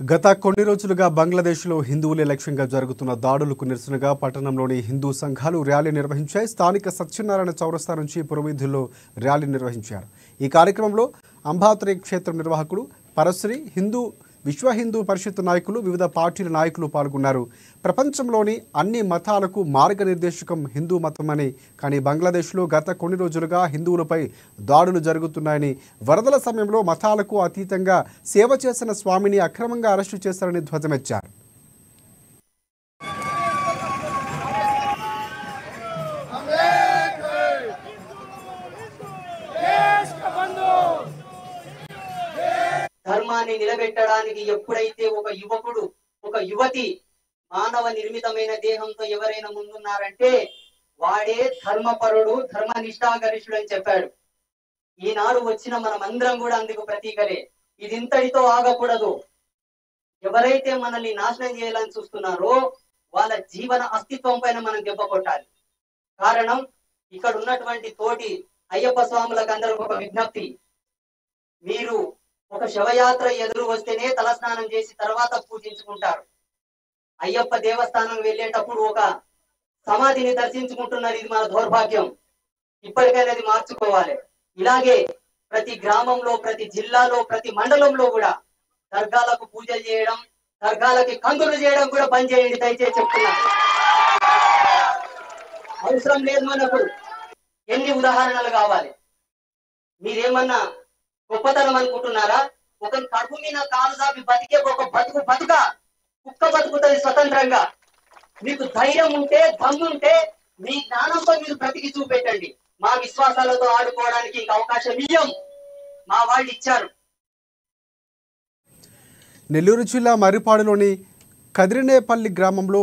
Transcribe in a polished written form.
గత కొన్ని రోజులుగా బంగ్లాదేశ్లో హిందువులే లక్ష్యంగా జరుగుతున్న దాడులకు నిరసనగా పట్టణంలోని హిందూ సంఘాలు ర్యాలీ నిర్వహించాయి. స్థానిక సత్యనారాయణ చౌరస్తా నుంచి పురవీధుల్లో ర్యాలీ నిర్వహించారు. ఈ కార్యక్రమంలో అంబాత్రే క్షేత్రం నిర్వాహకుడు పరశ్రీ, విశ్వ హిందూ పరిషత్ నాయకులు, వివిధ పార్టీల నాయకులు పాల్గొన్నారు. ప్రపంచంలోని అన్ని మతాలకు మార్గనిర్దేశకం హిందూ మతమని, కానీ బంగ్లాదేశ్లో గత కొన్ని రోజులుగా హిందువులపై దాడులు జరుగుతున్నాయని, వరదల సమయంలో మతాలకు అతీతంగా సేవ చేసిన స్వామిని అక్రమంగా అరెస్టు చేశారని ధ్వజమెత్తారు. ధర్మాన్ని నిలబెట్టడానికి ఎప్పుడైతే ఒక యువకుడు, ఒక యువతి మానవ నిర్మితమైన దేహంతో ఎవరైనా ముందున్నారంటే వాడే ధర్మపరుడు, ధర్మ నిష్ఠాగరిష్ఠుడు అని చెప్పాడు. ఈనాడు వచ్చిన మనమందరం కూడా అందుకు ప్రతీకలే. ఇది ఇంతటితో ఆగకూడదు. ఎవరైతే మనల్ని నాశనం చేయాలని చూస్తున్నారో వాళ్ళ జీవన అస్తిత్వం పైన మనం దెబ్బ కొట్టాలి. కారణం, ఇక్కడ ఉన్నటువంటి తోటి అయ్యప్ప స్వాములకు అందరూ ఒక విజ్ఞప్తి. మీరు ఒక శవయాత్ర ఎదురు వస్తేనే తలస్నానం చేసి తర్వాత పూజించుకుంటారు. అయ్యప్ప దేవస్థానం వెళ్ళేటప్పుడు ఒక సమాధిని దర్శించుకుంటున్నారు. ఇది మన దౌర్భాగ్యం. ఇప్పటికైనా అది మార్చుకోవాలి. ఇలాగే ప్రతి గ్రామంలో, ప్రతి జిల్లాలో, ప్రతి మండలంలో కూడా దర్గాలకు పూజలు చేయడం, దర్గాలకి కందులు చేయడం కూడా బంద్ చేయండి దయచేసి చెప్తున్నా. అవసరం లేదు మనకు. ఎన్ని ఉదాహరణలు కావాలి? మీరేమన్నా గొప్పతనం అనుకుంటున్నారా? ఒక కడుపు మీద కాలు దాపి బతికే ఒక బతుక కుక్క బతుకుతుంది స్వతంత్రంగా. మీకు ధైర్యం ఉంటే, దమ్ముంటే మీ జ్ఞానంతో మీరు బ్రతికి చూపెట్టండి. మా విశ్వాసాలతో ఆడుకోవడానికి ఇంక అవకాశం ఇయ్యం. మా వాళ్ళు ఇచ్చారు. నెల్లూరు జిల్లా మర్రిపాడులోని కదిరినేపల్లి గ్రామంలో